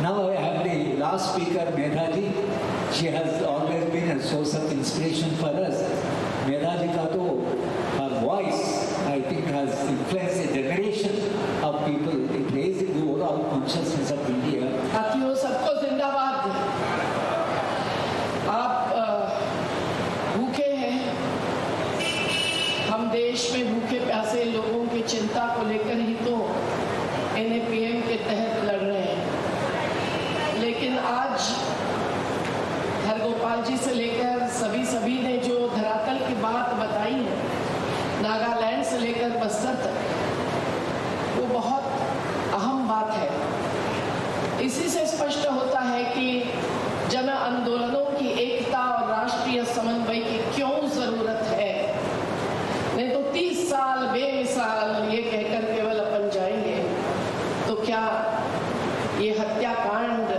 Now I have the last speaker, Medhaji. She has always been a source of inspiration for us. Medhaji ka to, her voice, I think, has influenced a generation of people. It raised the overall consciousness of India. साथियों, सबको जिंदाबाद। आप भूखे हैं, हम देश में भूखे प्यासे लोगों की चिंता को लेकर ही तो NAPM के तहत लड़ रहे हैं। लेकिन आज हरगोपाल जी से लेकर सभी ने जो धरातल की बात बताई है, नागालैंड से लेकर बस्तर तक, वो बहुत अहम बात है। इसी से स्पष्ट होता है कि जन आंदोलनों की एकता और राष्ट्रीय समन्वय की क्यों जरूरत है। नहीं तो 30 साल बेमिसाल ये कहकर केवल अपन जाएंगे तो क्या ये हत्याकांड,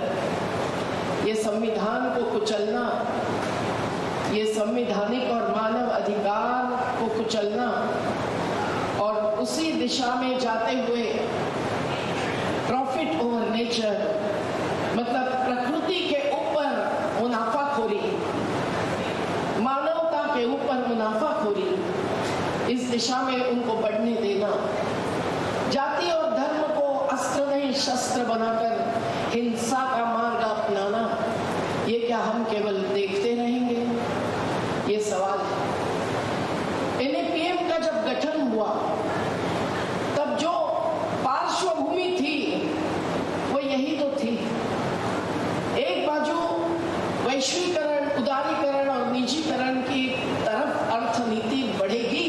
ये संविधान को कुचलना, ये संवैधानिक और मानव अधिकार को कुचलना और उसी दिशा में जाते हुए प्रॉफिट ओवर नेचर, मतलब प्रकृति के ऊपर मुनाफाखोरी, मानवता के ऊपर मुनाफाखोरी, इस दिशा में उनको बढ़ने देना, जाति और धर्म को अस्त्र नहीं शस्त्र बनाकर हिंसा का मार्ग अपनाना, ये क्या हम केवल देखते रहेंगे? ये सवाल है। NAPM का जब गठन हुआ तब जो पार्श्वभूमि थी वो यही तो थी। एक बाजू वैश्वीकरण, उदारीकरण और निजीकरण की तरफ अर्थनीति बढ़ेगी,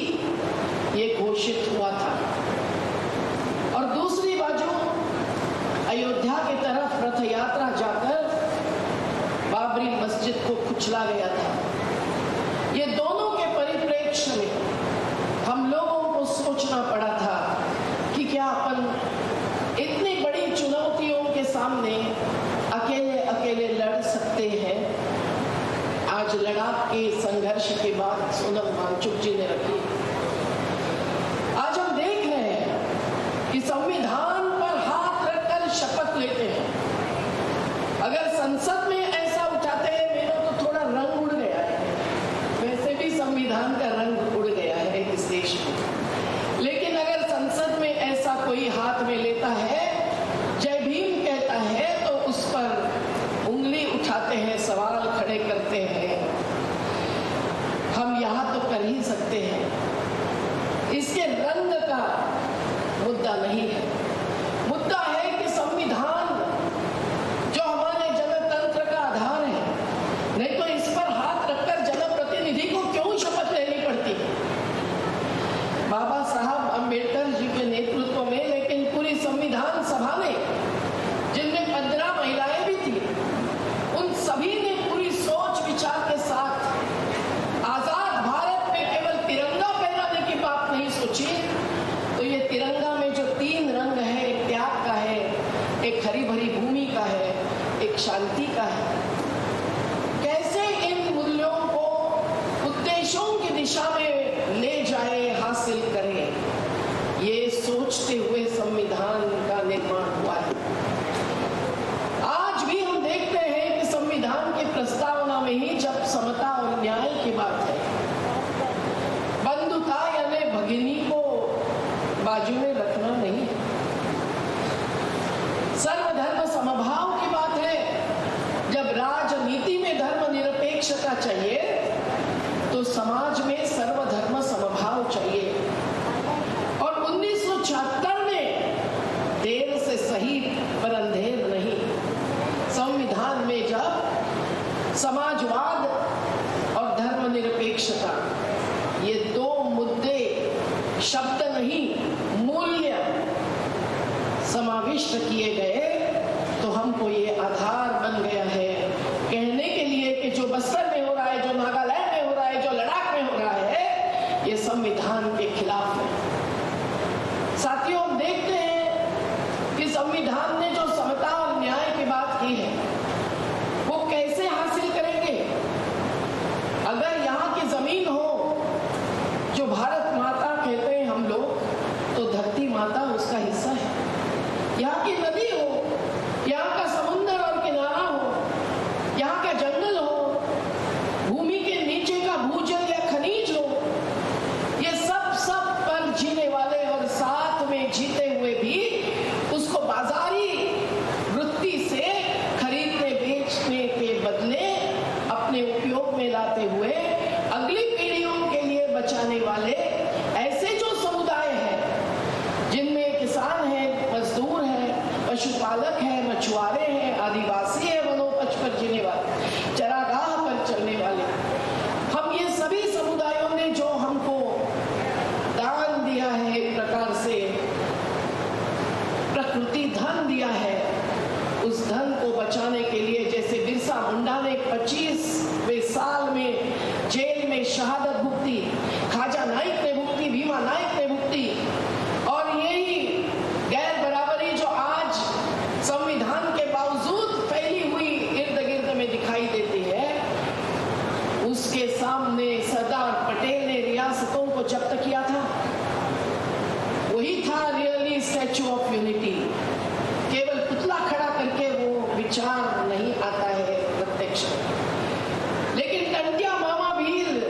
ये घोषित हुआ था, और दूसरी बाजू अयोध्या की तरफ रथ यात्रा जाकर बाबरी मस्जिद को कुचला गया था। ये दोनों के परिप्रेक्ष्य में हम लोगों को सोचना पड़ा था कि क्या अपन इतनी बड़ी चुनौतियों के सामने अकेले लड़ सकते हैं। आज लद्दाख के संघर्ष की बात सोनम वांगचुक जी ने रखी। आज हम देख रहे हैं कि संविधान पर हाथ रखकर शपथ लेते हैं। अगर संसद में ऐसा उठाते हैं, मेरा तो थोड़ा रंग उड़ गया है, वैसे भी संविधान का रंग उड़ गया है इस देश में, लेकिन अगर संसद में ऐसा कोई हाथ में लेता है, जय भीम कहता है, तो उस पर उंगली उठाते हैं, सवाल खड़े करते हैं। हम यहाँ तो कर ही सकते हैं। इसके रंग का मुद्दा नहीं है। मुद्दा है कि संविधान जो हमारे जनतंत्र का आधार है, नहीं तो इस पर हाथ रखकर जनप्रतिनिधि को क्यों शपथ लेनी पड़ती है? बाबा साहब अंबेडकर जी के नेतृत्व में, लेकिन पूरी संविधान सभा में, जिनमें 15 महिलाएं भी थी, उन सभी ने पूरी सोच विचार के साथ आजाद भारत में केवल तिरंगा फहराने की बात नहीं सोची। तो ये तिरंगा में जो 3 रंग है, एक त्याग का है, एक हरी भरी भूमि का है, एक शांति का है, कैसे इन मूल्यों को उद्देश्यों की दिशा में ले जाए, हासिल करें, ये सोचते हुए संविधान का निर्माण हुआ है। आज भी हम देखते हैं कि संविधान की प्रस्तावना में ही जब समता और न्याय की बात है, बंधुता यानी भगिनी को बाजू में रखना नहीं है, सर्वधर्म समभाव की बात है। जब राजनीति में धर्मनिरपेक्षता चाहिए तो समाज में सर्वधर्म समभाव चाहिए। और 1976 में देर से सही पर अंधेर नहीं, संविधान में जब समाजवाद और धर्मनिरपेक्षता, ये 2 मुद्दे, शब्द नहीं मूल्य समाविष्ट किए गए, तो हमको ये आधार बन गया है कहने के लिए कि जो बस्तर में हो रहा है, जो नागालैंड में हो रहा है, जो लद्दाख में हो रहा है, ये संविधान के खिलाफ है। साथियों, हम देखते हैं कि संविधान ने जो समता और न्याय की बात की है, वो कैसे हासिल करेंगे? अगर यहाँ की जमीन हो, जो भारत माता कहते हैं हम लोग, तो धरती माता उसका हिस्सा है। यहाँ की नदी हो, यहाँ का समुद्र है, मछुआरे हैं, आदिवासी है, वनोपज पर जीने वाले, चरागाह पर चलने वाले, हम ये सभी समुदायों ने जो हमको दान दिया है, एक प्रकार से प्रकृति धन दिया है, उस धन को बचाने के लिए जैसे बिरसा मुंडा ने 25वें साल में जेल में शहादत भुगती, खाजा नाइक ने भुगती, भीमा नाइक ने भुगती, और यही गैर बराबरी जो आज संविधान के बावजूद फैली हुई इर्द गिर्द में दिखाई देती है, उसके सामने सरदार पटेल ने रियासतों को जब्त किया था। वही था रियली स्टैच्यू ऑफ यूनिटी। केवल पुतला खड़ा करके वो विचार नहीं आता है प्रत्यक्ष। लेकिन टंटिया मामा भील,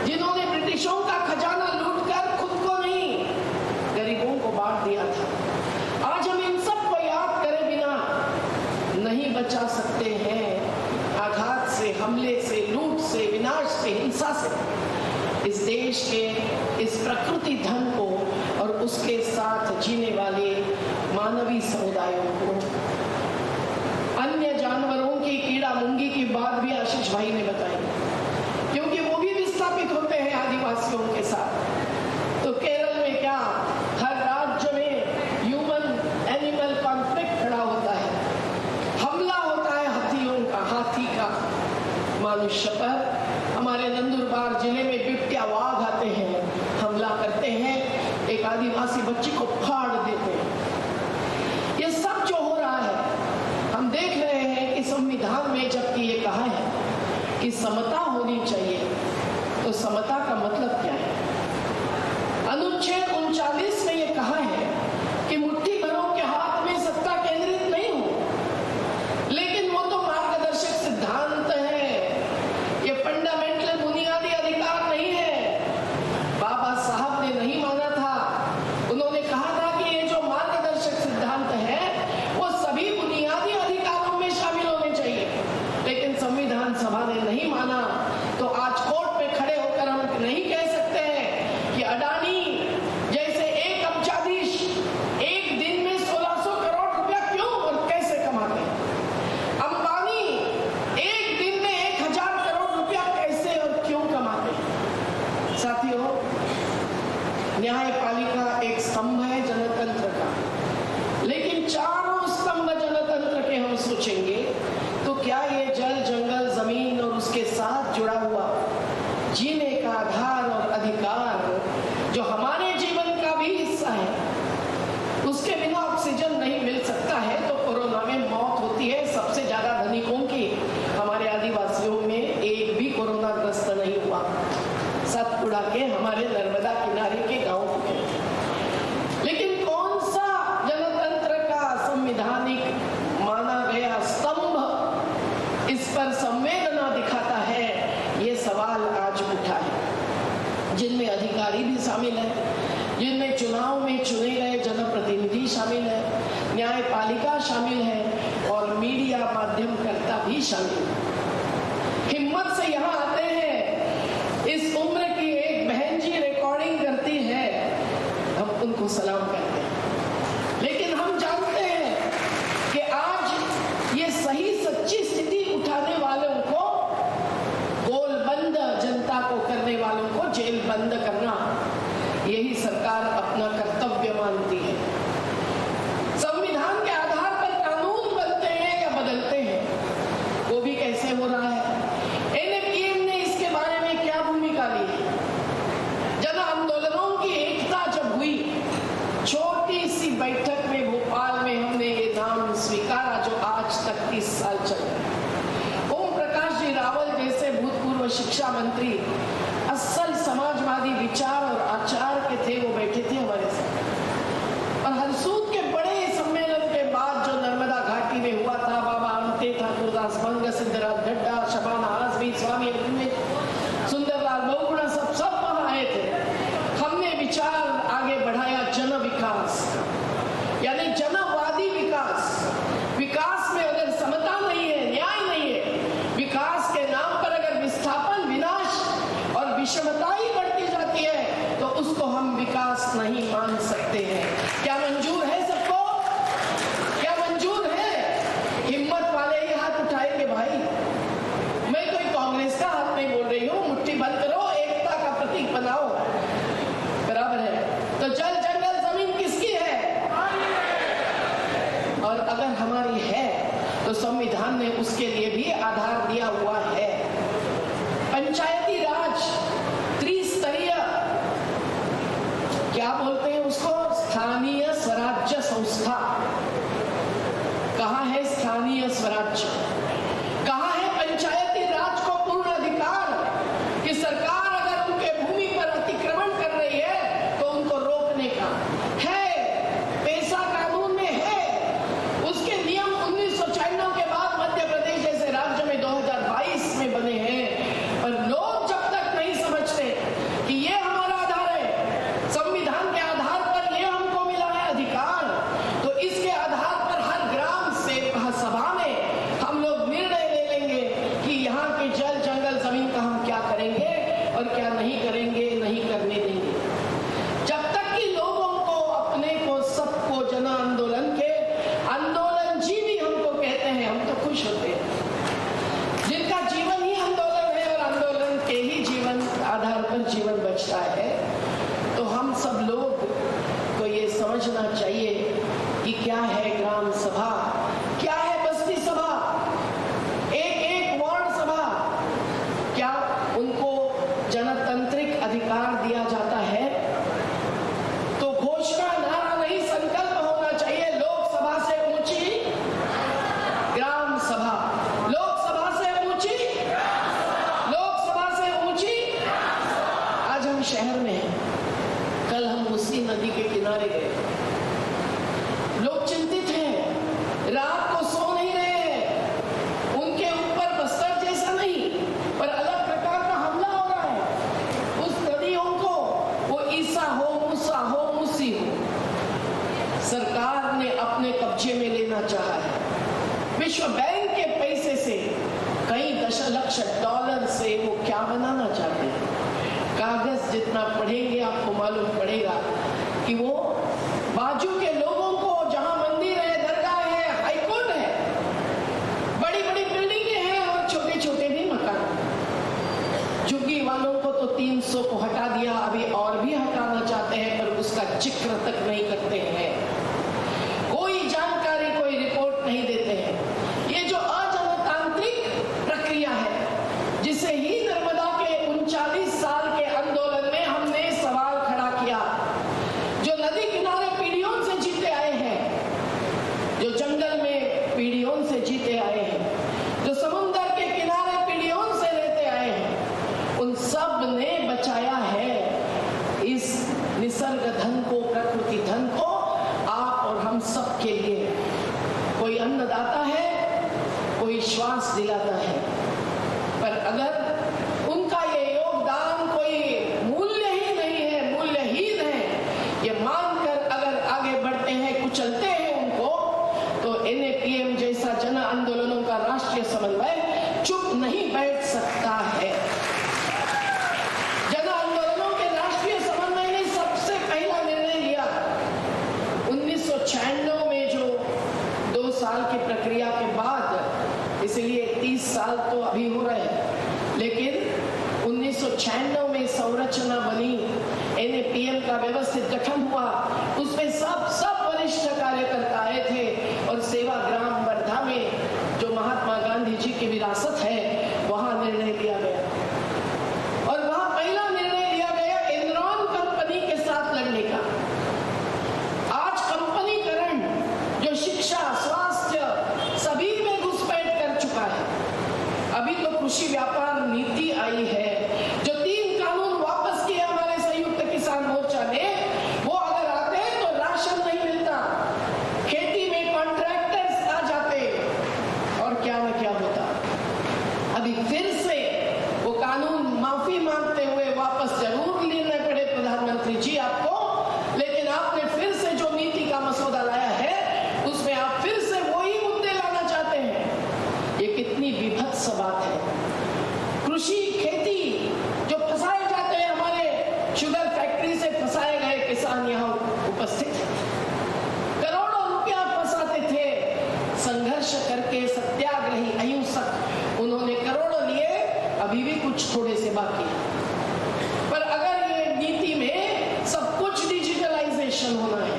जिन्होंने ब्रिटिशों का खजाना लूटकर खुद को नहीं गरीबों को बांट दिया था, आज हम इन सब को याद करे बिना नहीं बचा सकते हैं आघात से, हमले से, लूट से, विनाश से, हिंसा से इस देश के इस प्रकृति धन को और उसके साथ जीने वाले मानवीय समुदायों को। अन्य जानवरों की कीड़ा मुंगी की बात भी आशीष भाई ने बताई, क्योंकि वो भी विस्थापित होते हैं आदिवासियों के साथ। तो केरल में क्या, हर राज्य में ह्यूमन एनिमल कॉन्फ्लिक्ट खड़ा होता है, हमला होता है हाथी का मनुष्य पर। हमारे नंदुरबार जिले में बिबटिया वाघ आते हैं, हमला करते हैं, एक आदिवासी बच्ची को फाड़ देते हैं। ये सब जो हो रहा है हम देख रहे हैं कि संविधान में जबकि ये कहा है कि समता होनी चाहिए, तो समता का मतलब क्या है? अनुच्छेद 39 में ये कहा है कि मुट्ठी भरों के हाथ में सत्ता केंद्रित नहीं हो, लेकिन वो तो मार्गदर्शक सिद्धांत है, ये फंडामेंटल बुनियादी अधिकार नहीं है। बाबा साहब ने नहीं माना था, उन्होंने कहा था कि ये जो मार्गदर्शक सिद्धांत है वो सभी बुनियादी अधिकारों में शामिल होने चाहिए, लेकिन संविधान सभा ने नहीं माना। तो आज कोर्ट में खड़े होकर हम नहीं कह सकते हैं कि अडानी जैसे एक अब्जाधीश एक दिन में 1600 करोड़ रुपया क्यों और कैसे कमाते हैं, अंबानी एक दिन में 1000 करोड़ रुपया कैसे और क्यों कमाते हैं। साथियों, न्यायपालिका एक स्तंभ है जनतंत्र का, लेकिन चारों स्तंभ जनतंत्र के हम सोचेंगे तो क्या ये जल, जंगल, जमीन और उसके साथ जुड़ा हुआ जीने का आधार और अधिकार जो हमारे जीवन का भी हिस्सा है, उसके बिना ऑक्सीजन नहीं मिल सकता है तो कोरोना में मौत होती है सबसे ज्यादा धनिकों की। हमारे आदिवासियों में एक भी कोरोना ग्रस्त नहीं हुआ, सतपुड़ा के हमारे नर्मदा किनारे के गांव के। लेकिन कौन सा जनतंत्र का संवैधानिक माना गया स्तंभ इस पर संवेदना दिखाता है, ये सवाल आज उठा है। जिनमें अधिकारी भी शामिल है, जिनमें चुनाव में चुने गए जनप्रतिनिधि शामिल है, न्यायपालिका शामिल है और मीडिया माध्यमकर्ता भी शामिल है। हिम्मत से यहाँ आते हैं, इस उम्र की एक बहन जी रिकॉर्डिंग करती है, हम उनको सलाम करते हैं। लेकिन हम जानते हैं कि आज ये सही सच्ची स्थिति उठाने वालों को, गोलबंद जनता को करने वालों को जेल बंद करना, यही सरकार अपना कर्तव्य मानती है। संविधान के आधार पर कानून बनते हैं या बदलते हैं, वो भी कैसे हो रहा है। NPM ने इसके बारे में क्या भूमिका ली है? जन आंदोलनों की एकता जब हुई, छोटी सी बैठक में भोपाल में हमने ये नाम स्वीकारा जो आज तक 30 साल चल रहा है। ओम प्रकाश जी रावल जैसे भूतपूर्व शिक्षा मंत्री, असल समाजवादी विचार और आचार के थे, वो बैठे थे हमारे साथ। और हरसूद के बड़े सम्मेलन के बाद जो नर्मदा घाटी में हुआ था, बाबा अंते ठाकुरदास भंग, सिद्धराज ढड्डा, शबाना आजमी, स्वामी सुंदरलाल बहुगुणा, सब वहां आए थे। हमने विचार आगे बढ़ाया जन विकास, यानी जनवादी विकास। विकास में अगर समता नहीं है, न्याय नहीं है, विकास के नाम पर अगर विस्थापन, विनाश और विषमता ही बढ़ती जाती है, तो उसको हम विकास नहीं तो संविधान ने उसके लिए भी आधार दिया हुआ है। पंचायती राज, त्रिस्तरीय, क्या बोलते हैं उसको, स्थानीय स्वराज्य संस्था। कहाँ है स्थानीय स्वराज्य? कहाँ है पंचायती राज को पूर्ण अधिकार कि सरकार अगर उनके भूमि पर अतिक्रमण कर रही है तो उनको रोकने का है? पैसा कानून में है। उसके नियम 1996 के बाद मध्य प्रदेश जैसे राज्य में 2022 में बने हैं, पर लोग जब तक नहीं समझते कि ये हमारा आधार है, संविधान के आधार पर ये हमको मिला है अधिकार, तो इसके आधार पर हर ग्राम सभा में हम लोग निर्णय ले लेंगे कि यहाँ के जल जंगल जमीन का हम क्या करेंगे और क्या नहीं करेंगे, नहीं करने देंगे। जब तक कि लोगों को, अपने को, सबको जन आंदोलन के आंदोलन जीवी हमको कहते हैं, हम तो खुश होते हैं। जिनका जीवन ही आंदोलन है और आंदोलन के ही जीवन आधार पर जीवन बचता है, तो हम सब लोग को ये समझना चाहिए कि क्या है ग्राम सभा, क्या है बस्ती सभा, एक वार्ड सभा, क्या उनको जनतांत्रिक अधिकार दिया जाता है? तो घोषणा नारा नहीं, संकल्प होना चाहिए। लोकसभा से ऊंची ग्राम सभा, लोकसभा से ऊंची, लोकसभा से ऊंची। आज हम शहर में हैं, कल हम उसी नदी के किनारे गए। लोग चिंतित हैं, रात को सो नहीं रहे हैं। उनके ऊपर बस्तर जैसा नहीं, पर अलग प्रकार का हमला हो रहा है। उस नदियों को, वो ईसा हो, मूसा हो, मूसी हो, सरकार ने अपने कब्जे में लेना चाहा है। विश्व बैंक के पैसे से, कई दशलक्ष डॉलर से वो क्या बनाना चाहते हैं? कागज जितना पढ़ेंगे आपको मालूम पड़ेगा कि वो बाजू के लोगों को, जहां मंदिर है, दरगाह है, हाईकोर्ट है, बड़ी बड़ी बिल्डिंगें हैं और छोटे छोटे भी मकान। झुग्गी वालों को तो 300 को हटा दिया, अभी और भी हटाना चाहते हैं, पर उसका जिक्र तक नहीं करते हैं। कोई जानकारी, कोई रिपोर्ट नहीं देते हैं। ये जो अजनतांत्रिक प्रक्रिया है, जिसे ही नर्मदा के 39 साल के आंदोलन में हमने सवाल खड़ा किया, जो नदी किनारे पीढ़ियों से जीते आए हैं, जो जंगल में पीढ़ियों से जीते आए हैं, जो समुद्र के किनारे पीढ़ियों से रहते आए हैं, उन सब ने बचाया है इस निसर्ग धन को, प्रकृति धन को, आप और हम सब के लिए। कोई अन्नदाता है, कोई श्वास दिलाता है, पर अगर उनका ये योगदान कोई मूल्य ही नहीं है, मूल्यहीन है, ये मानकर अगर आगे बढ़ते हैं, कुचलते हैं उनको, तो NAPM जैसा जन आंदोलनों का राष्ट्रीय समन्वय चुप नहीं बैठ सकता है। जन आंदोलनों के राष्ट्रीय समन्वय ने सबसे पहला निर्णय लिया 1996 में, जो 2 साल की प्रक्रिया के बाद, इसलिए 30 साल तो अभी हो रहे हैं, लेकिन 1996 में संरचना बनी, NAPM का व्यवस्थित गठन हुआ, उसमें सब वरिष्ठ कार्यकर्ता आए थे और सेवाग्राम वर्धा में, जो महात्मा गांधी जी की विरासत है, वहां निर्णय लिया गया। और वहां पहला निर्णय लिया गया एनरॉन कंपनी के साथ लड़ने का। आज कंपनीकरण, जो शिक्षा, स्वास्थ्य, सभी में घुसपैठ कर चुका है। अभी तो कृषि व्यापार नीति आई है, जो 3 कानून वापस किए हमारे संयुक्त किसान मोर्चा ने। वो अगर आते तो राशन नहीं मिलता, खेती में कॉन्ट्रैक्टर्स आ जाते और क्या न क्या होता। अभी फिर से वो कानून माफी मांगते हुए वापस जरूर लेने पड़े प्रधानमंत्री जी आपको, लेकिन आपने फिर से जो नीति का मसौदा लाया है, उसमें आप फिर से वही मुद्दे लाना चाहते हैं। ये कितनी विभत्स बात है। कृषि, खेती, जो फंसाए जाते हैं, हमारे शुगर फैक्ट्री से फंसाए गए किसान यहाँ उपस्थित हैं। करोड़ों रुपया फंसाते थे, संघर्ष करके सत्याग्रही अहिंसक, उन्होंने करोड़ों लिए, अभी भी कुछ थोड़े से बाकी है। पर अगर ये नीति में सब कुछ डिजिटलाइजेशन होना है,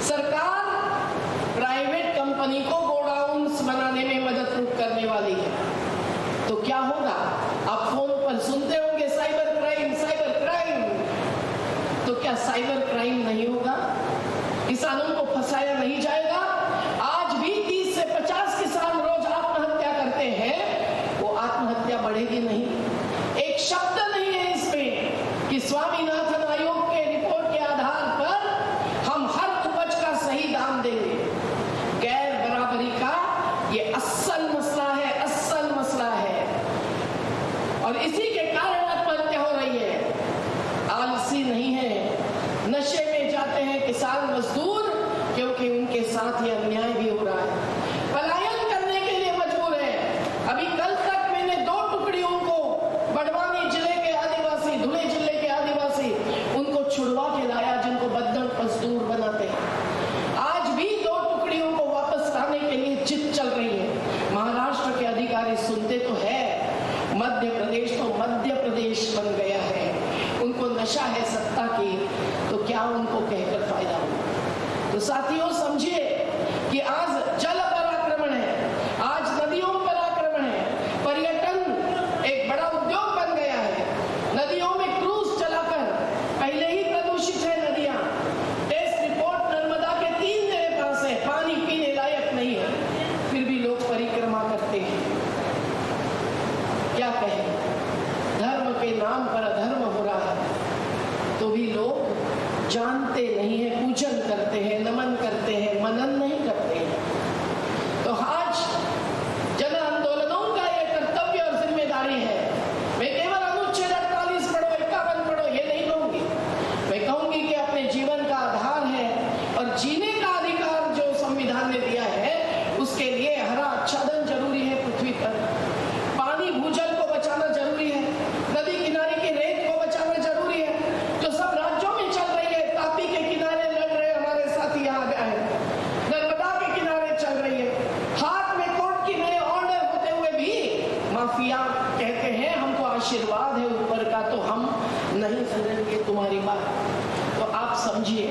सरकार प्राइवेट कंपनी को गोडाउन सुनते होंगे साइबर क्राइम, साइबर क्राइम। तो क्या साइबर क्राइम नहीं होगा? किसानों को फंसाया नहीं जाएगा? आज भी 30 से 50 किसान रोज आत्महत्या करते हैं, वो आत्महत्या बढ़ेगी नहीं? एक शब्द नहीं है इसमें कि स्वामीनाथन आयोग के रिपोर्ट के आधार पर हम हर उपज का सही दाम देंगे। गैर बराबरी का ये असल मसला है, असल मसला है, और इसी के कारण आत्महत्या हो रही है। आलसी नहीं है, नशे में जाते हैं किसान मजदूर, क्योंकि उनके साथ ये अन्याय भी हो रहा है। पलायन करने के लिए मजबूर है। अभी कल तक मैंने 2 टुकड़ियों को, बड़वानी जिले के आदिवासी, धुले जिले के आदिवासी, उनको छुड़वा के लाया जिनको बदन मजदूर बनाते हैं। आज भी 2 टुकड़ियों को वापस लाने के लिए जिद चल रही है। महाराष्ट्र के अधिकारी सुनते तो है, मध्य प्रदेश तो मध्य प्रदेश बन गया है। उनको नशा है सत्ता की, तो क्या उनको कहकर फायदा हो? तो साथियों समझिए कि आज जल पर आक्रमण है, आज नदियों पर आक्रमण है, पर्यटन एक बड़ा उद्योग बन गया है। नदियों में क्रूज चलाकर, पहले ही प्रदूषित है नदियां। टेस्ट रिपोर्ट नर्मदा के 3 मेरे पास है, पानी पीने लायक नहीं है, फिर भी लोग परिक्रमा करते हैं। क्या कहें? धर्म के नाम पर अधर्म हो रहा है, तो भी लोग जानते नहीं है, पूजन करते हैं, नमन करते हैं, मनन नहीं करते हैं। तो आज जन आंदोलनों का ये कर्तव्य और जिम्मेदारी है। मैं केवल अनुच्छेद 48 पढ़ो, 51 पढ़ो, ये नहीं कहूंगी। मैं कहूंगी कि अपने जीवन का आधार है और जीने का अधिकार जो संविधान ने दिया है, उसके लिए हरा आच्छादन जरूरी है पृथ्वी पर। पानी भूजल को बचाना जरूरी है, नदी किनारे की रेत को बचाना जरूरी है। जो सब राज्यों में चल रही है, तापी के किनारे लड़ रहे हमारे साथी यहाँ आए, नर्मदा के किनारे चल रही है, हाथ में कोर्ट की नए ऑर्डर होते हुए भी माफिया कहते हैं हमको आशीर्वाद है ऊपर का, तो हम नहीं सुनेंगे तुम्हारी बात। तो आप समझिए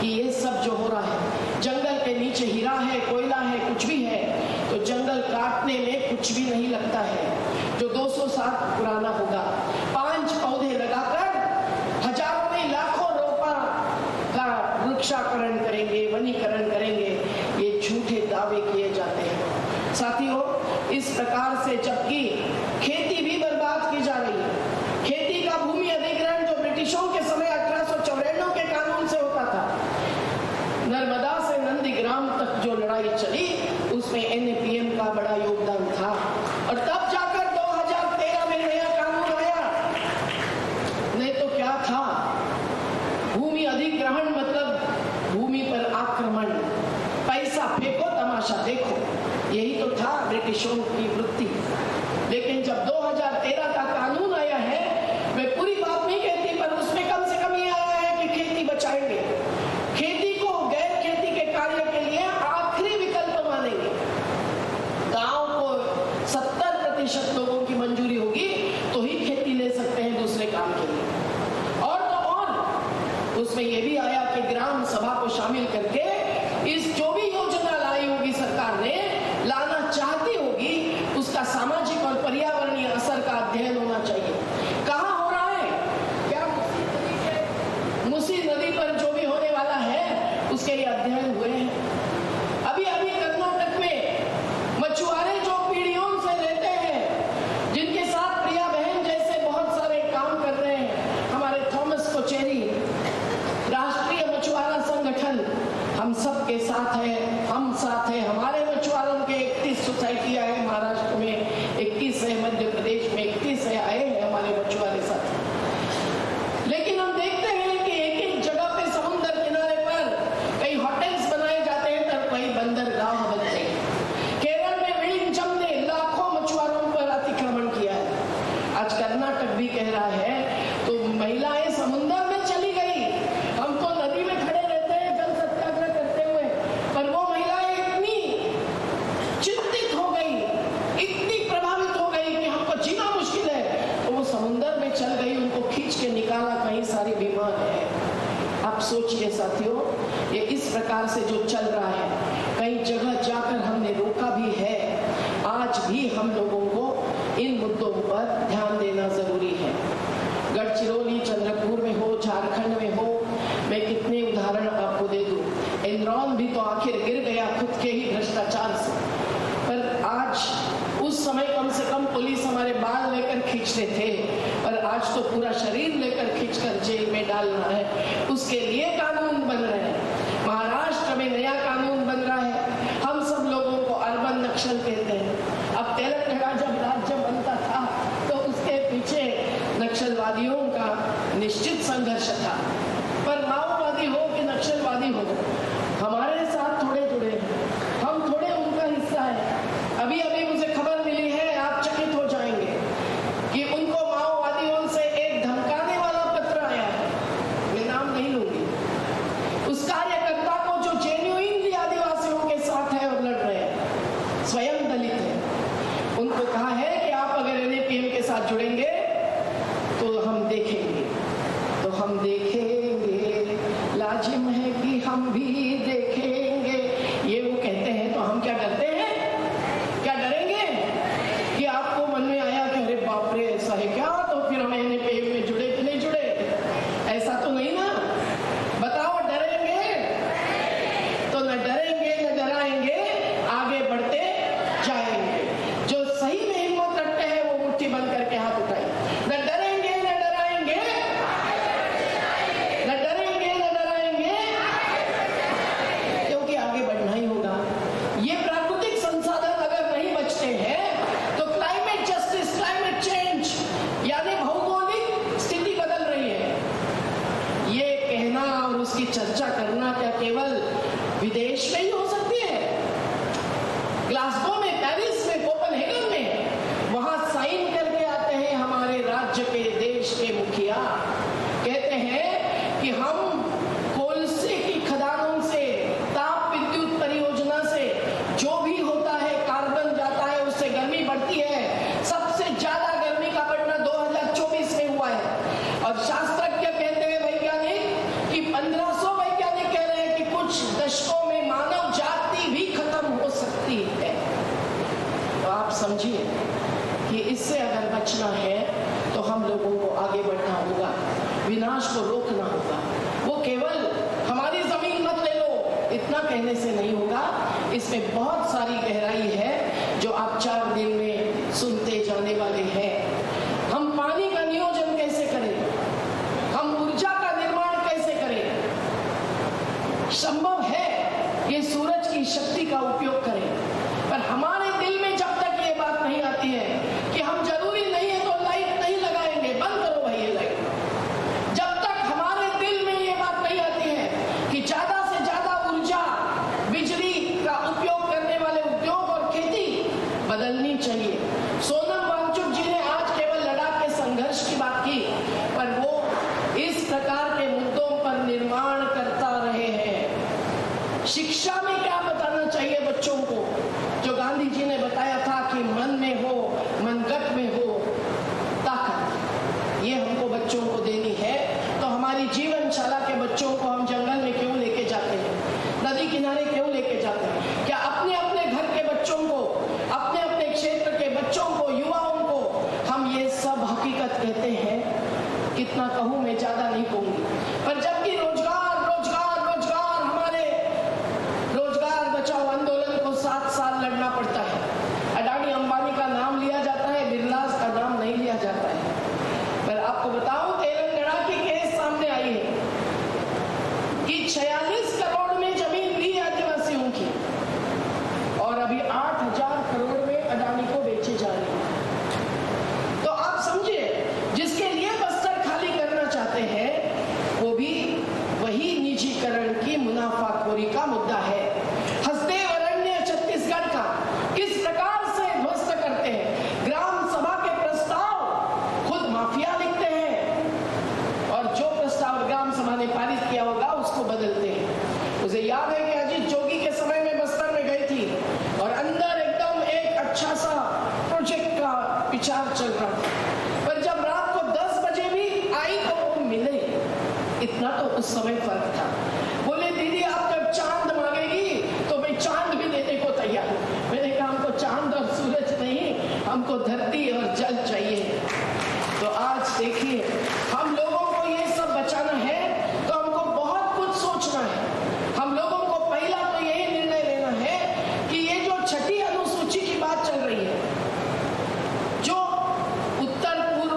कि ये सब जो हो रहा है, जंगल के नीचे हीरा है, कोयला है, कुछ भी है, तो जंगल काटने में कुछ भी नहीं लगता है। जो 200 साल पुराना होगा, 5 पौधे लगाकर हजारों नहीं लाखों रोपा का वृक्षाकरण करेंगे, वनीकरण करेंगे, ये झूठे दावे किए जाते हैं। साथियों, इस प्रकार से जबकि खेती भी बर्बाद की जा रही है, खेती का भूमि अधिग्रहण जो ब्रिटिशों के समय 1894 के कानून से होता था, नर्मदा से नंदीग्राम तक जो लड़ाई चली, उसमें NPM का बड़ा योगदान था। और तब जाकर 2013 में नया कानून आया। नहीं तो क्या था? भूमि अधिग्रहण मतलब भूमि पर आक्रमण, पैसा फेंको तमाशा देखो, यही तो था ब्रिटिशों की वृत्ति। लेकिन जब 2013 का कानून आया है, मैं पूरी बात नहीं कहती, पर उसमें कम से कम ये आया है कि खेती बचाएंगे, खेती को गैर खेती के कार्य के लिए आखिरी विकल्प मानेंगे। गांव को 70% लोगों की मंजूरी होगी तो ही खेती ले सकते हैं दूसरे काम के लिए। और तो और उसमें यह भी आया कि ग्राम सभा को शामिल करके इस जो भी योजना लाई होगी सरकार ने, लाना चाहती होगी, उसका सामाजिक और पर्यावरणीय असर का अध्ययन होना चाहिए। कहाँ हो रहा है? क्या मूसी नदी पर जो भी होने वाला है उसके लिए अध्ययन हुए हैं। अभी अभी कर्नाटक में मछुआरे जो पीढ़ियों से रहते हैं, जिनके साथ प्रिया बहन जैसे बहुत सारे काम कर रहे हैं, हमारे थॉमस कोचेरी, राष्ट्रीय मछुआरा संगठन, हम सब के साथ है, हम साथ है। हमारे मछुआरों के 31 सोसाइटियां हैं महाराष्ट्र में, 21 है मध्य प्रदेश में, 31 है, आए हैं हमारे मछुआरे साथ। लेकिन हम देखते हैं कि एक एक जगह पे समुद्र किनारे पर कई होटल्स बनाए जाते हैं, तब कई बंदरगाह बनते हैं। केरल में विलिंचम ने लाखों मछुआरों पर अतिक्रमण किया है। आज कर्नाटक भी कह रहा है, तो महिलाएं समुद्र में चली गई, हम तो नदी में खड़े रहते हैं जल सत्याग्रह करते हुए, पर वो महिलाएं इतनी चिंतित हो गई, इतनी प्रभावित हो गई कि हमको जीना मुश्किल है, तो वो समुद्र में चल गई, उनको खींच के निकाला, कहीं सारी बीमार है। आप सोचिए साथियों, ये इस प्रकार से जो चल रहा है, कई जगह जाकर खींचते थे, पर आज तो पूरा शरीर लेकर खींचकर जेल में डालना है, उसके लिए कानून बन रहे हैं। महाराष्ट्र में नया कानून बन रहा है, हम सब लोगों को अर्बन नक्सल कहते हैं। अब तेलंगाना जब राज्य बनता था तो उसके पीछे नक्सलवादियों का निश्चित संघर्ष था, पर माओवादी हो कि नक्सलवादी हो, हमारे साथ थोड़े जुड़े हैं, हम थोड़े उनका हिस्सा है। अभी अभी मुझे खबर मिली है, आप चकित हो जाएंगे कि उनको माओवादियों से एक धमकाने वाला पत्र आया है, मैं नाम नहीं लूंगी। उस कार्यकर्ता को जो जेन्युइनली आदिवासियों के साथ है और लड़ रहे हैं, स्वयं दलित है, उनको कहा है कि आप अगर NAPM के साथ जुड़ेंगे तो हम देखेंगे, तो हम देखेंगे, लाजिम है कि हम भी देखेंगे, ये वो कहते हैं। तो हम क्या करते हैं, क्या डरेंगे कि आपको मन में आया कि अरे बाप रे ऐसा है क्या, तो फिर हम NAPM में जुड़े कि नहीं जुड़े, ऐसा तो नहीं ना, बताओ डरेंगे? तो न डरेंगे न डराएंगे, आगे बढ़ते जाएंगे। जो सही में हिम्मत रखते हैं वो मुट्ठी बंद करके हाथ उठाए, न डरेंगे न डराएंगे, न डरेंगे न डराएंगे, क्योंकि आगे बढ़ना ही होगा। ये प्राकृतिक संसाधन अगर नहीं बचते हैं तो क्लाइमेट जस्टिस, क्लाइमेट चेंज यानी भौगोलिक स्थिति बदल रही है, ये कहना और उसकी चर्चा करना क्या केवल विदेश में ही हो सकती है? ग्लासगो में, पेरिस में, कोपेनहेगन में, वहां साइन करके आते हैं हमारे राज्य के, देश के मुखिया, कहते हैं कि हम कोलसे की खदानों से, ताप विद्युत परियोजना से जो भी होता है, कार्बन जाता है, उससे गर्मी बढ़ती है। सबसे ज्यादा गर्मी का बढ़ना 2024 में हुआ है, और शास्त्रज्ञ कहते हैं, वैज्ञानिक, कि 1500 वैज्ञानिक कह रहे हैं कि कुछ दशकों में मानव जाति भी खत्म हो सकती है। तो आप समझिए कि इससे अगर बचना है तो हम लोगों को आगे बढ़ना होगा, विनाश को रोकना होगा। वो केवल हमारी जमीन मत ले लो इतना कहने से नहीं होगा, इसमें बहुत सारी गहराई है जो आप 4 दिन में सुनते जाने वाले हैं। हम पानी का नियोजन कैसे करें, हम ऊर्जा का निर्माण कैसे करें, संभव है ये सूरज की शक्ति का उपयोग करें, पर हमारे दिल में जब तक ये बात नहीं आती है कि हम जरूरी नहीं है तो लाइट नहीं लगाएंगे, बंद करो भाई ये लाइट, जब तक हमारे दिल में ये बात नहीं आती है कि ज्यादा से ज्यादा ऊर्जा, बिजली का उपयोग करने वाले उद्योग और खेती बदलनी चाहिए। सोनम वांगचुक जी ने आज केवल लद्दाख के संघर्ष की बात की, पर वो इस प्रकार के मुद्दों पर निर्माण करता रहे हैं। शिक्षा में क्या बताना चाहिए बच्चों को, जो गांधी जी ने बताया था कि मन में हो, मनगट में हो ताकत, ये हमको बच्चों को देनी है। तो हमारी जीवनशाला के बच्चों को हम जंगल में क्यों लेके जाते हैं, नदी किनारे क्यों लेके जाते हैं? क्या अपने अपने घर के बच्चों को, अपने अपने क्षेत्र के बच्चों को, युवाओं को हम ये सब हकीकत कहते हैं? कितना कहूं मैं, ज्यादा नहीं कहूंगी, पर जबकि रोजगार रोजगार रोजगार, हमारे रोजगार बचाओ आंदोलन को 7 साल लड़ना पड़ता है। अडानी अंबानी का नाम लिया जाता है, बिरलास का नाम नहीं लिया जाता है। पर आपको बताऊं, तेलंगाना की केस सामने आई है कि 46 करोड़ में जमीन ली आदिवासियों की, और अभी 8000 करोड़ में अडानी को बेची जा रही है। तो आप समझिए, जिसके लिए बस्तर खाली करना चाहते हैं वो भी वही निजीकरण की, मुनाफाखोरी का मुद्दा है। हसदेव अरण्य छत्तीसगढ़ का किस प्रकार से ध्वस्त करते हैं, ग्राम सभा के प्रस्ताव खुद माफिया लिखते हैं, और जो प्रस्ताव ग्राम सभा ने पारित किया होगा उसको बदलते हैं। मुझे याद है कि अजीत जोगी के समय में बस्तर में गई थी, और अंदर एकदम एक अच्छा सा प्रोजेक्ट का विचार चल रहा था, पर जब रात को 10 बजे भी आई तो वो मिले, इतना तो उस समय फर्क था। बोले दीदी आप जब चांद मांगेगी तो मैं चांद भी देने को तैयार हूं। मैंने कहा हमको चांद और सूरज नहीं, हमको धरती और जल चाहिए। तो आज देखिए, हम लोगों को ये सब बचाना है तो हमको बहुत कुछ सोचना है। हम लोगों को पहला तो यही निर्णय लेना है कि ये जो 6ठी अनुसूची की बात चल रही है, जो उत्तर पूर्व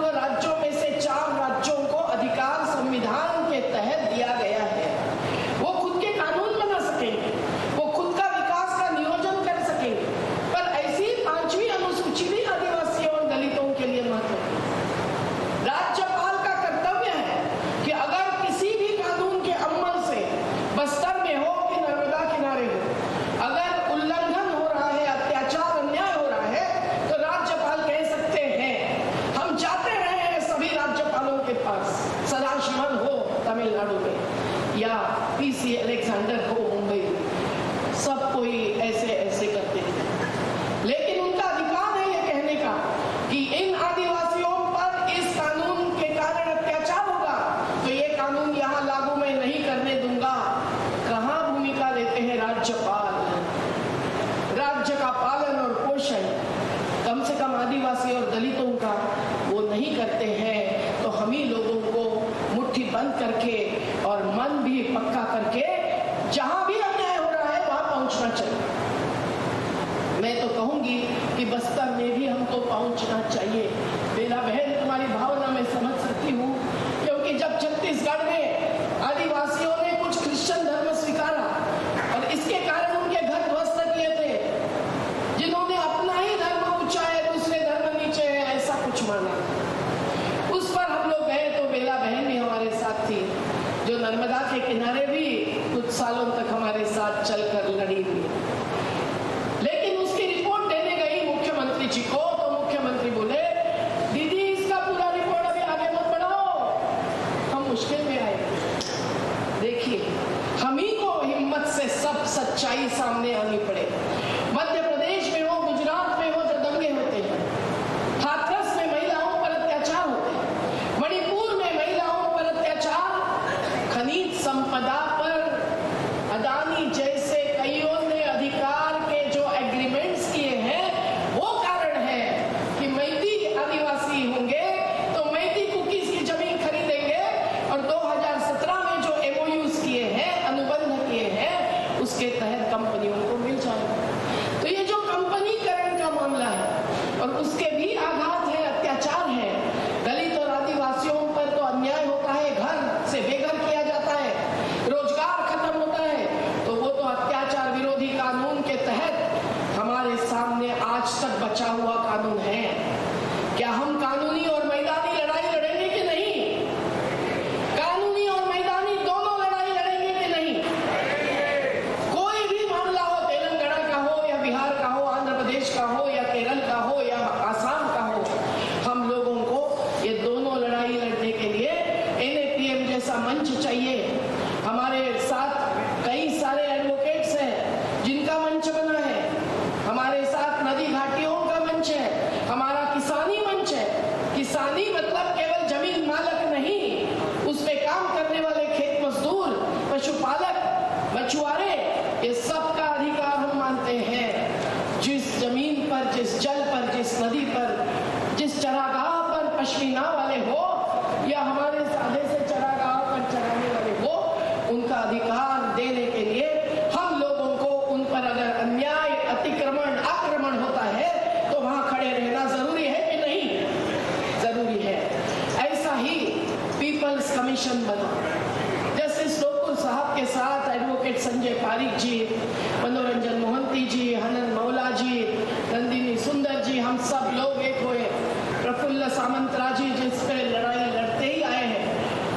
का पालन और पोषण कम से कम आदिवासी और दलितों का वो नहीं करते हैं, तो हम ही लोगों को मुट्ठी बंद करके और मन भी पक्का करके जहां भी अन्याय हो रहा है वहां पहुंचना चाहिए। मैं तो कहूंगी कि बस्तर में भी हमको पहुंचना चाहिए। मेरा बहन, तुम्हारी भावना में समझ सकती हूँ, क्योंकि जब छत्तीसगढ़ में आदिवासियों ने कुछ क्रिश्चियन धर्म स्वीकारा और इसके कारण उनके घर ध्वस्त किए थे, जिन्होंने अपना ही धर्म ऊंचा है दूसरे धर्म नीचे है, ऐसा कुछ माना, उस पर हम लोग गए तो बेला बहन भी हमारे साथ थी, जो नर्मदा के किनारे भी कुछ सालों तक हमारे साथ चलकर लड़ी हुई। लेकिन उसकी रिपोर्ट देने गई मुख्यमंत्री जी को, तो मुख्यमंत्री बोले, दीदी इसका पूरा रिपोर्ट अभी आगे मत बढ़ाओ, हम मुश्किल में आए। देखिए, हम ही को हिम्मत से सब सच्चाई सामने आनी पड़े। मध्य प्रदेश में हो, गुजरात में हो, जो दंगे होते हैं, हाथरस में महिलाओं पर अत्याचार होते हैं, मणिपुर में महिलाओं पर अत्याचार, खनिज संपदा पर अदानी जैसे कईयों ने अधिकार के जो एग्रीमेंट्स किए हैं, वो कारण है कि मैती आदिवासी होंगे तो मैती कुकीज की जमीन खरीदेंगे, और 2017 में जो MOUs किए हैं, अनुबंध किए हैं, उसके तहत कंपनियों को मिल जाएगा। तो ये जो कंपनीकरण का मामला है और उसके भी आघात है, अत्याचार है, दलित और आदिवासियों पर तो अन्याय होता है, घर से बेघर किया जाता है, रोजगार खत्म होता है, तो वो तो अत्याचार विरोधी कानून के तहत हमारे सामने आज तक बचा हुआ कानून है। क्या हम कानूनी और मैदानी लड़ाई लड़ेंगे कि नहीं? कानूनी और मैदानी दोनों लड़ाई लड़ेंगे कि नहीं? कोई भी मामला हो, तेलंगाना का हो या बिहार का हो, आंध्र प्रदेश का हो या केरल का हो या आसाम का हो, हम लोगों को ये दोनों लड़ाई लड़ने के लिए NAPM जैसा मंच चाहिए। हमारे साथ कई सारे एडवोकेट्स हैं जिनका मंच बना है, हमारे साथ नदी घाटियों का मंच है, हमारा किसानी मंच है। किसानी मतलब केवल जमीन मालक नहीं, उस पे काम करने वाले खेत मजदूर, पशुपालक, मछुआरे, ये सबका अधिकार हम मानते हैं। जिस जमीन पर, जिस जल पर, जिस नदी पर, जिस चरागाह पर पश्मीना वाले हो या हमारे साधे से चरागाह पर चराने वाले हो, उनका अधिकार देने के लिए हम लोगों को उन पर अगर अन्याय, अतिक्रमण, आक्रमण होता है तो वहां खड़े रहना जरूरी है कि नहीं? जरूरी है। ऐसा ही पीपल्स कमीशन बना, जस्टिस लोकुर साहब के साथ एडवोकेट संजय पारिक जी, मनोरंजन मोहंती जी, हनन मौला जी, नंदिनी सुंदर जी, हम सब लोग एक हुए। प्रफुल्ल सामंतराज जी जिस पे लड़ाई लड़ते ही आए हैं,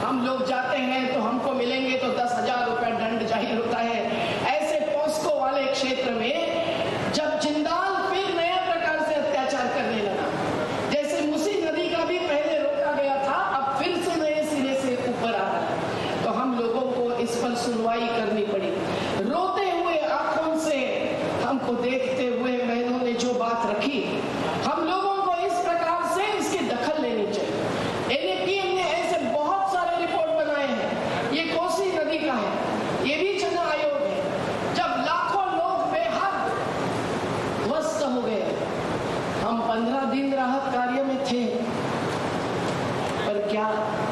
हम लोग जाते हैं तो हमको मिलेंगे तो 10,000 रुपया दंड जाहिर होता है। ऐसे पॉस्को वाले क्षेत्र में जब जिंदाल फिर नया प्रकार से अत्याचार करने लगा, जैसे मूसी नदी का भी पहले रोका गया था, अब फिर से नए सिरे से ऊपर आ रहा है, तो हम लोगों को इस पर सुनवाई करनी पड़ी। रोते हुए आंखों से हमको देखते हुए बहनों ने जो बात रखी, हम लोगों को इस प्रकार से इसकी दखल लेनी चाहिए। NAPM ने ऐसे बहुत सारे रिपोर्ट बनाए हैं, ये कोसी नदी का है, ये भी जन आयोग है, जब लाखों लोग बेहद ध्वस्त हो गए। हम 15 दिन राहत कार्य में थे, पर क्या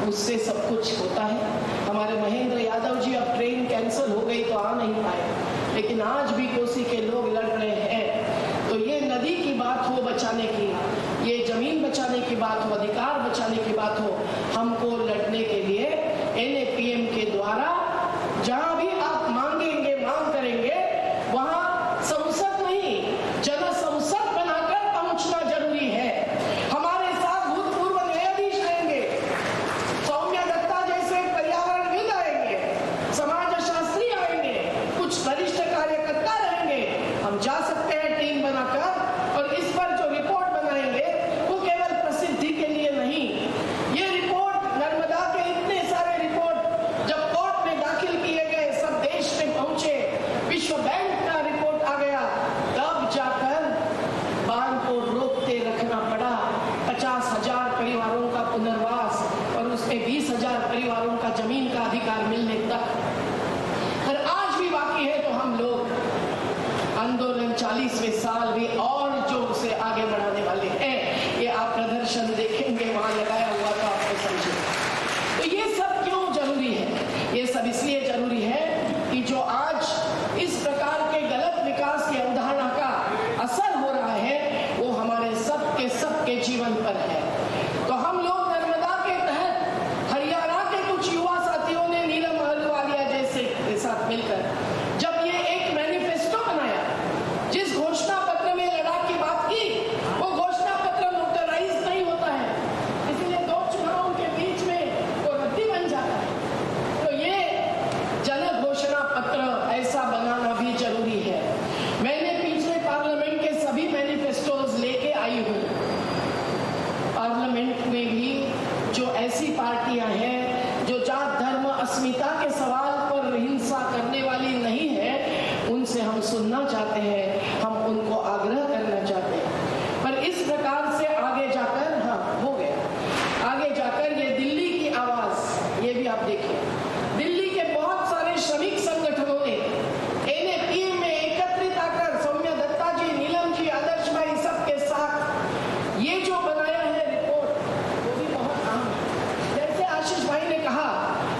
उससे सब कुछ होता है? हमारे महेंद्र यादव जी, अब ट्रेन कैंसिल हो गई तो आ नहीं पाए, लेकिन आज भी कोसी के लोग लड़ रहे हैं। तो ये नदी की बात हो बचाने की, ये जमीन बचाने की बात हो, अधिकार बचाने की बात हो, हमको लड़ने के लिए NAPM के द्वारा जहां भी आप मांगेंगे, मांग करेंगे, वहां संसद नहीं, जन संसद बनाकर पहुंचना जरूरी है। हमारे साथ भूतपूर्व न्यायाधीश रहेंगे, सौम्या दत्ता जैसे पर्यावरणविद आएंगे, समाजशास्त्री आएंगे, कुछ वरिष्ठ कार्यकर्ता रहेंगे। हम जा सकते हैं टीम बनाकर, और इस पर जो रिपोर्ट बनाएंगे वो केवल प्रसिद्धि के लिए नहीं, ये रिपोर्ट अभी और जोर से आगे बढ़ाने वाले हैं। ये आप प्रदर्शन देखेंगे वहां लगाया हुआ तो आपको समझे। तो ये सब क्यों जरूरी है? ये सब इसलिए जरूरी है कि जो आज इस प्रकार के गलत विकास की अवधारणा का असर हो रहा है वो हमारे सबके जीवन पर है। तो हम लोग नर्मदा के तहत हरियाणा के कुछ युवा साथियों ने नीलम अहलुवालिया जैसे के साथ मिलकर जब ये एक मैनिफेस्टो बनाया, जिस घोषणा पत्र में लद्दाख की बात की, वो घोषणा पत्र नोटराइज नहीं होता है, इसलिए 2 चुनावों के बीच में वो रद्दी बन जाता है। तो ये जन घोषणा पत्र ऐसा बनाना भी जरूरी है। मैंने पिछले पार्लियामेंट के सभी मैनिफेस्टोज लेके आई हूँ। पार्लियामेंट में भी जो ऐसी पार्टियां हैं जो जात धर्म अस्मिता के सवाल पर हिंसा करने वाली नहीं है, उनसे हम सुनना चाहते हैं, हम उनको आग्रह करना चाहते हैं। पर इस प्रकार से आगे जाकर हो गया, आगे जाकर ये दिल्ली की आवाज, ये भी आप देखिए, दिल्ली के बहुत सारे श्रमिक संगठनों ने NAPM में एकत्रित आकर सौम्या दत्ता जी, नीलम जी, आदर्श भाई सबके साथ ये जो बनाया है रिपोर्ट, वो भी बहुत अहम है। जैसे आशीष भाई ने कहा,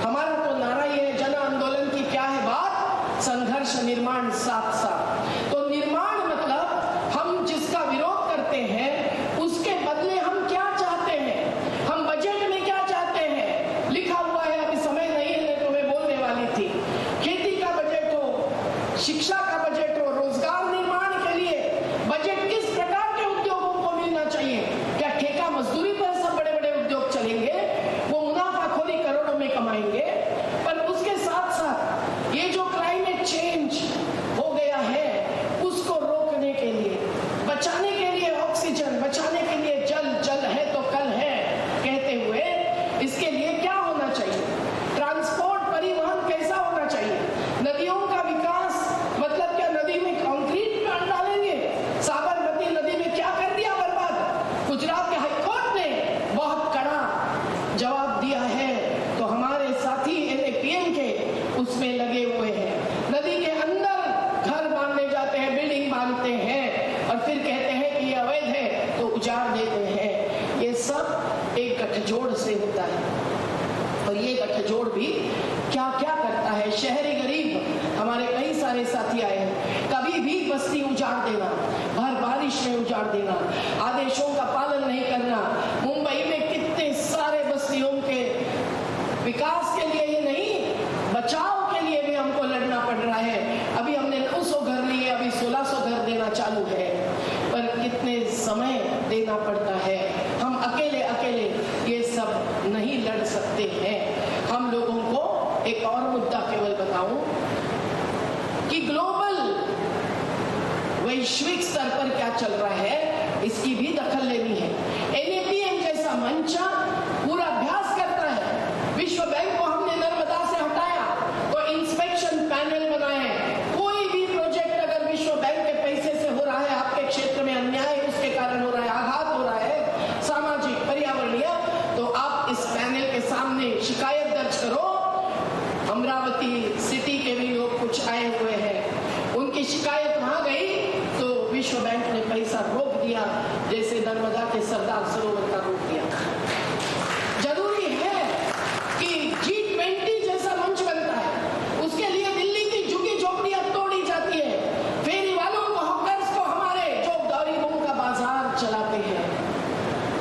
हमारा तो नारा ये है, जन आंदोलन की क्या है बात, संघर्ष निर्माण साथ साथ। तो निर्माण मतलब हम जिसका विरोध करते हैं उसके बदले हम क्या चाहते हैं, हम बजट में क्या चाहते हैं, लिखा हुआ है, अभी समय नहीं है तो मैं बोलने वाली थी। खेती का बजट हो, शिक्षा का बजट हो, रोजगार निर्माण के लिए बजट किस प्रकार के उद्योगों को मिलना चाहिए। क्या ठेका मजदूरी पर सब बड़े बड़े उद्योग चलेंगे, वो मुनाफाखोरी करोड़ों में कमाएंगे? पर उसके साथ साथ ये जो क्लाइमेट चेंज हो गया है उसको रोकने के लिए, बचाने के लिए ऑक्सीजन, बचाने के लिए जल, जल है तो कल है कहते हुए, इसके लिए क्या होना चाहिए, ट्रांसपोर्ट परिवहन कैसा होना चाहिए, नदियों का विकास मतलब क्या नदी में कंक्रीट प्लांट डालेंगे, साबरमती नदी में क्या कर दिया बर्बाद। गुजरात के हाईकोर्ट ने बहुत कड़ा जवाब दिया है, तो हमारे साथी NAPM के उसमें लगे हुए हैं। नदी के अंदर घर बांधने जाते हैं, बिल्डिंग बांधते हैं और फिर कहते हैं कि ये अवैध है तो उजाड़ देते हैं। ये सब एक गठजोड़ से होता है। और ये गठजोड़ भी क्या क्या करता है। शहरी गरीब हमारे कई सारे साथी आए हैं, कभी भी बस्ती उजाड़ देना, भर बारिश में उजाड़ देना, आदेशों का पालन नहीं करना। मुंबई में कितने सारे बस्तियों के विकास के लिए ही नहीं, बचाव के लिए भी हमको लड़ना पड़ रहा है। अभी हमने 900 घर लिए, अभी 1600 घर देना चालू है, पर कितने समय देना पड़ता है। हम अकेले अकेले ये सब नहीं लड़ सकते हैं। हम लोगों को एक और मुद्दा केवल बताऊं कि ग्लोबल वैश्विक स्तर पर क्या चल रहा है, इसकी भी दखल लेनी है। NAPM जैसा मंच पूरा अभ्यास करता है। विश्व बैंक को हमने नर्मदा से हटाया तो इंस्पेक्शन पैनल बनाए। कोई भी प्रोजेक्ट अगर विश्व बैंक के पैसे से हो रहा है, आपके क्षेत्र में अन्याय उसके कारण हो रहा है, आघात हो रहा है सामाजिक पर्यावरणीय, तो आप इस पैनल के सामने शिकायत दर्ज करो। अमरावती सिटी के भी लोग कुछ आए हुए हैं, उनकी शिकायत वहां गई तो विश्व बैंक ने पैसा रोक दिया, जैसे नर्मदा के सरदार सरोवर का रोक दिया। जरूरी है कि G20 जैसा मंच बनता है, उसके लिए दिल्ली की झुग्गी झोपड़ियां तोड़ी जाती है, फेरी वालों को, हॉकर्स को, हमारे जो गरीबों का बाजार चलाते हैं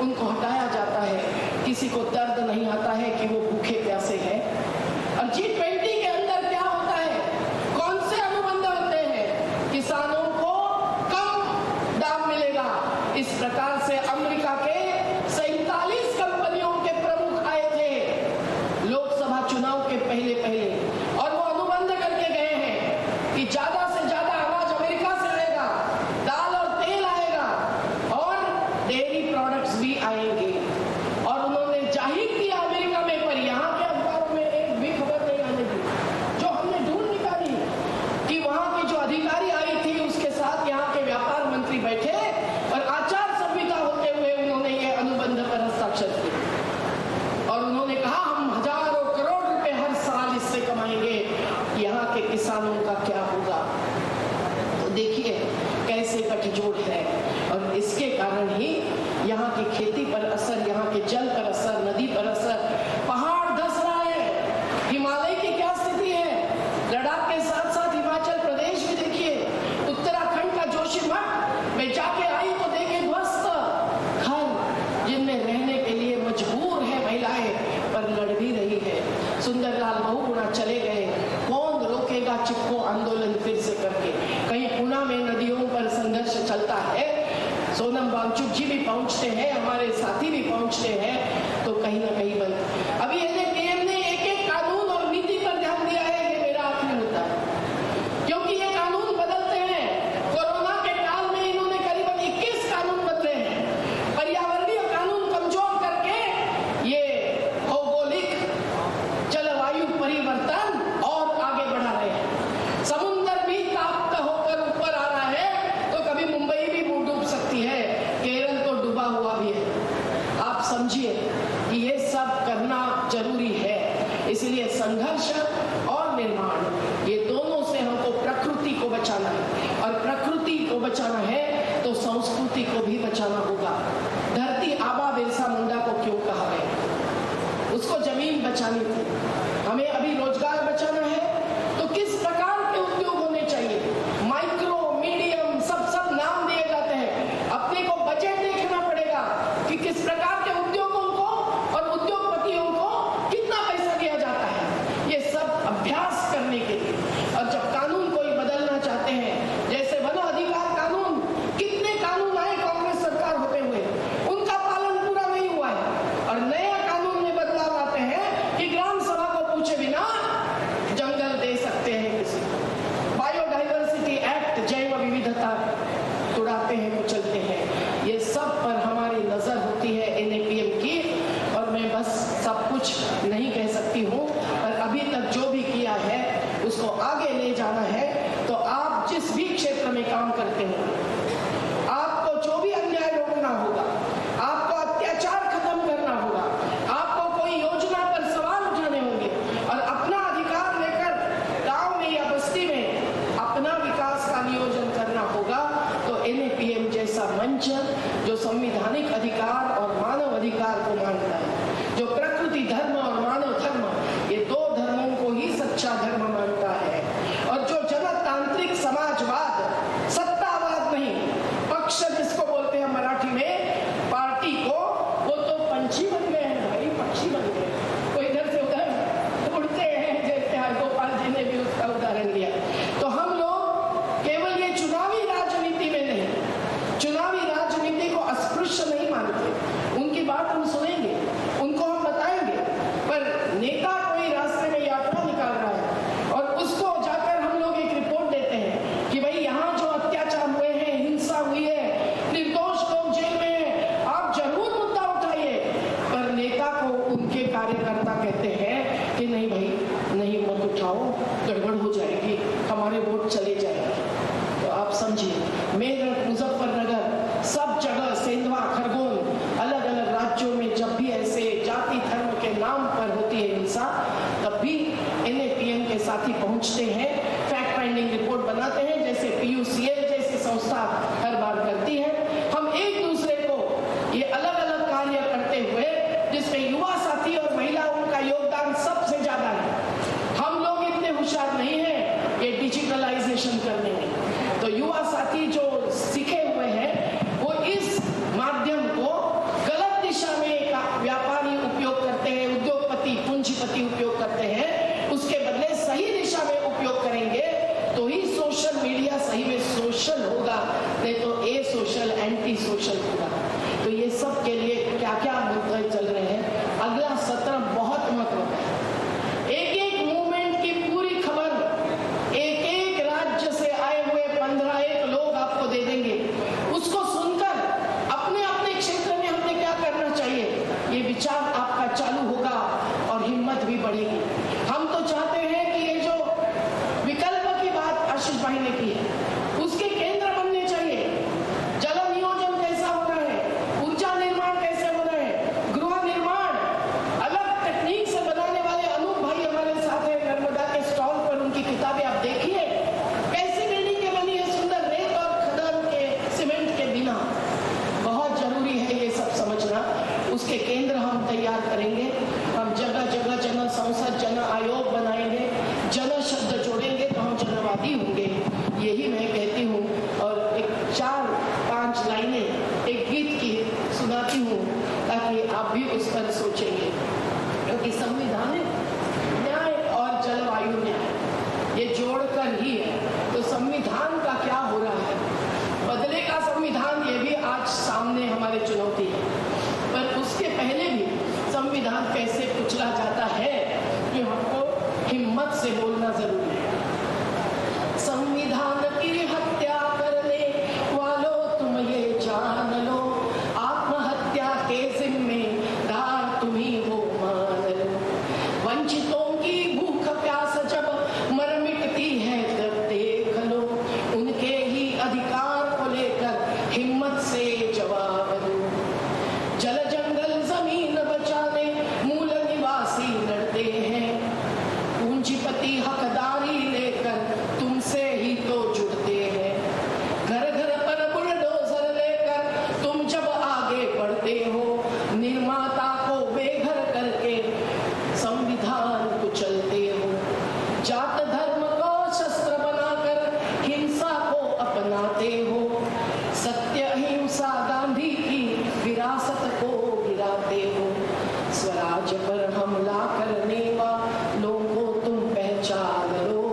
उनको हटाया जाता है। किसी को दर्द नहीं आता है कि वो भूखे प्यासे हैं। और G20 के अंदर क्या होता है, कौन से अनुबंध होते हैं, किसानों को कम दाम मिलेगा। इस प्रकार से अमेरिका के 47 कंपनियों के प्रमुख आए थे लोकसभा चुनाव के पहले और वो अनुबंध करके गए हैं कि ज्यादा से ज्यादा अनाज अमेरिका से आएगा, दाल और तेल आएगा और डेयरी प्रोडक्ट्स भी आएंगे। और उन्होंने जाहिर किया अमेरिका में, पर यहाँ के अखबारों में एक भी खबर नहीं आने दी। जो हमने ढूंढ निकाली कि वहां की जो अधिकारी आई थी उसके साथ यहाँ के व्यापार मंत्री बैठे और आचार संहिता इसके कारण ही यहाँ की खेती पर असर, यहाँ के जल पर असर, नदी पर असर, पहाड़ धस रहा है। हिमालय की क्या स्थिति है? लद्दाख के साथ साथ हिमाचल प्रदेश भी देखिए, उत्तराखंड का जोशीमठ में जाके आई तो देखे ध्वस्त घर जिनमें रहने के लिए मजबूर है महिलाएं, पर लड़ भी रही है। सुंदरलाल बहुगुणा चले गए, कौन रोकेगा चिपको आंदोलन फिर से करके। कहीं पुणे में नदियों पर संघर्ष चलता है, सोनम वांगचुक जी भी पहुंचते हैं, हमारे साथी भी पहुंचते हैं, तो कहीं ना कहीं बंद। अभी एनएपीएम ने एक एक कानून और नीति पर ध्यान दिया है, ये मेरा आखिरी मुद्दा है, क्योंकि ये कानून बदलते हैं। कोरोना के काल में इन्होंने करीबन 21 कानून बदले हैं, पर्यावरणीय कानून कमजोर करके ये भौगोलिक जलवायु परिवर्तन और आगे बढ़ा रहे हैं। समुद्र भी ताप्त होकर ऊपर आ रहा है, तो कभी मुंबई भी डूब सकती है, केरल तो डूबा हुआ भी है। आप समझिए कि ये सब करना जरूरी है। इसलिए संघर्ष और निर्माण, ये दोनों से हमको प्रकृति को बचाना है, और प्रकृति को बचाना है तो संस्कृति को भी बचाना होगा। धरती आबा बिरसा मुंडा को क्यों कहा गया? उसको जमीन बचानी थी, हमें अभी रोजगार बचाना है, तो किस प्रकार के उद्योग होने चाहिए? माइक्रो, मीडियम, सब नाम दिए जाते हैं। अपने को बजट देखना पड़ेगा कि किस प्रकार के उद्योगों को और उद्योगपतियों को कितना पैसा दिया जाता है, ये सब अभ्यास करने के लिए। और जब कानून कोई बदलना चाहते हैं, जैसे वन अधिकार कानून, कितने कानून आए कांग्रेस सरकार होते हुए, उनका पालन पूरा नहीं हुआ है, और नया कानून में बदलाव आते हैं कि ग्राम सभा को पूछे बिना जंगल दे सकते हैं किसी को। बायोडाइवर्सिटी एक्ट, जैव विविधता उड़ाते हैं, कुचलते हैं। ये सब पर हमारी नजर होती है एनएपीएम की, और मैं बस सब कुछ नहीं कह सकती हूँ, पर अभी तक जो भी किया है उसको आगे ले जाना है। तो आप जिस भी क्षेत्र में काम करते हैं, आपको जो भी अन्याय रोकना होगा, आपको अत्याचार खत्म करना होगा, आपको कोई योजना पर सवाल उठाने होंगे, और अपना अधिकार लेकर गांव में या बस्ती में अपना विकास का नियोजन करना होगा। तो एनएपीएम जैसा मंच जो संवैधानिक अधिकार और मानव अधिकार को मानता है, जो प्रकृति धर्म और मानव धर्म, ये दो धर्मों को ही सच्चा धर्म मानता है, और जो जनतांत्रिक समाजवाद, सत्तावाद नहीं, पक्ष जिसको बोलते हैं मराठी में, पार्टी को, वो तो पंछी बन गए हैं भाई, पक्षी बन गए, वो इधर से उधर उड़ते हैं, जैसे गोपाल जी ने भी उसका उदाहरण दिया। तो हम लोग केवल ये चुनावी राजनीति में नहीं, चुनावी राजनीति को अस्पृश्य नहीं मानते, उनकी बात हम सुनेंगे, उनको हम बताएंगे, पर नेता कोई रास्ते में यात्रा निकाल रहा है और उसको जाकर हम लोग एक रिपोर्ट देते हैं कि भाई यहाँ जो अत्याचार हुए हैं, हिंसा हुई है, निर्दोष लोग जेल में हैं, आप जरूर मुद्दा उठाइए, पर नेता को उनके कार्यकर्ता कहते हैं कि नहीं भाई, नहीं मत उठाओ, गड़बड़ हो जाएगी, हमारे वोट चले जाएंगे। तो आप समझिए, मेरठ, मुजफ्फरनगर, सब जगह, सेंधवा, खरगोन, अलग अलग राज्यों में जब भी ऐसे जाति धर्म के नाम पर होती है हिंसा, तब भी एनएपीएम के साथी पहुंचते हैं, फैक्ट फाइंडिंग रिपोर्ट बनाते हैं, जैसे पीयूसीएल जैसी संस्था हर बार करती है। हम एक दूसरे को ये अलग अलग कार्य करते हुए, जिसमें युवा साथी और महिलाओं का योगदान सबसे ज्यादा है। हम लोग इतने होशियार नहीं हैं ये डिजिटलाइजेशन करने में, तो युवा साथी जो सीखे हुए हैं, वो इस माध्यम को गलत दिशा में व्यापारी उपयोग करते हैं, उद्योगपति, पूंजीपति उपयोग करते हैं, उसके बदले सही दिशा में उपयोग करेंगे तो ही सोशल मीडिया सही में सोशल होगा, नहीं तो ए सोशल, एंटी सोशल होगा। तो ये सब के लिए क्या क्या मुद्दे चल रहे हैं, अगला सत्र बहुत महत्वपूर्ण है। एक एक मूवमेंट की पूरी खबर एक एक राज्य से आए हुए 15 लोग आपको दे देंगे, उसको सुनकर अपने अपने क्षेत्र में हमने क्या करना चाहिए, ये विचार आपका चालू होगा और हिम्मत भी बढ़ेगी। हम तो चाहते हैं कि ये जो विकल्प की बात आशीष भाई ने की है, उसके केंद्र बनने चाहिए। जल नियोजन कैसा होना उस पर सोचेंगे, क्योंकि संविधानिक न्याय और जलवायु न्याय ये जोड़कर ही है। तो संविधान का क्या हो रहा है, बदलेगा संविधान, ये भी आज सामने हमारे चुनौती है। पर उसके पहले भी संविधान कैसे कुचला जाता है कि हमको हिम्मत से बोलना जरूरी है। संविधान की हत्या करने वालों तुम ये जान लो, आत्महत्या के जिम्मेदार तुम ही हो मान लो। वंचितों की भूख प्यास जब मर मिटती है तब देख लो, उनके ही अधिकार को लेकर हिम्मत से जवाब दो। जल जंगल जमीन बचाने मूल निवासी लड़ते हैं, पूंजीपति हकदारी लेकर तुमसे ही तो जुड़ते हैं। घर घर पर बुलडोजर लेकर तुम जब आगे बढ़ते हो, निर्माता को बेघर करके संविधान को चलते हो। जात धर्म को शस्त्र बनाकर हिंसा को अपनाते हो, सत्य अहिंसा गांधी की विरासत को गिराते हो। स्वराज पर हमला करने वालों को तुम पहचान लो,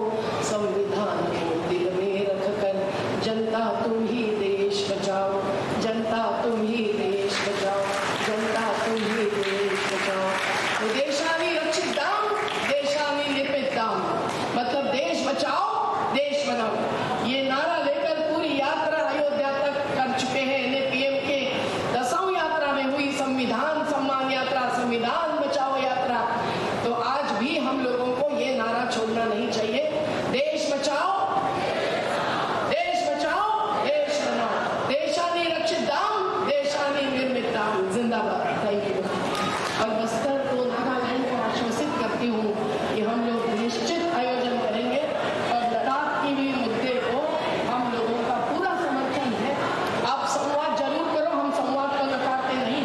संविधान को दिल में रखकर जनता तुम ही देश बचाओ, जनता तुम ही देश बचाओ, जनता तुम ही देश बचाओ। तो देशानी रक्षिताम देशानी निर्मिताम, मतलब देश बचाओ देश बनाओ, ये नारा लेकर पूरी यात्रा अयोध्या तक कर चुके हैं। NAPM के 10वीं यात्रा में हुई संविधान सम्मान यात्रा, संविधान बचाओ यात्रा। तो आज भी हम लोगों को ये नारा छोड़ना नहीं चाहिए, देश बचाओ देश बचाओ देश बनाओ, देशानी रक्षिताम देशानी निर्मिताम, जिंदाबाद। Thank you. और बस्तर को, नागालैंड को आश्वसित करती हूँ कि हम लोग निश्चित आयोजन करेंगे और लद्दाख की भी मुद्दे को हम लोगों का पूरा समर्थन है। आप संवाद जरूर करो, हम संवाद को नकारते नहीं।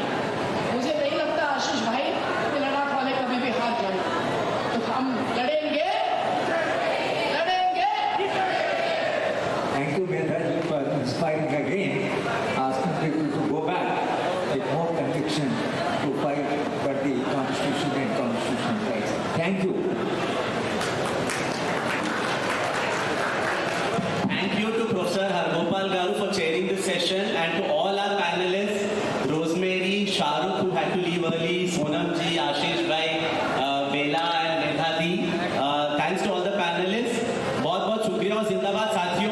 मुझे नहीं लगता आशीष भाई कि लद्दाख वाले कभी भी हार जाएंगे, तो हम लड़ेंगे लड़ेंगे। Thank you, Medhaji, for inspiring again, asking people to go back with more conviction to fight for the Constitution and constitutional rights. Thank you. Thank you to Professor Hargopal Garu for chairing this session, and to all our panelists, Rosemary, Shahrukh who had to leave early, Sonam ji, Ashish bhai,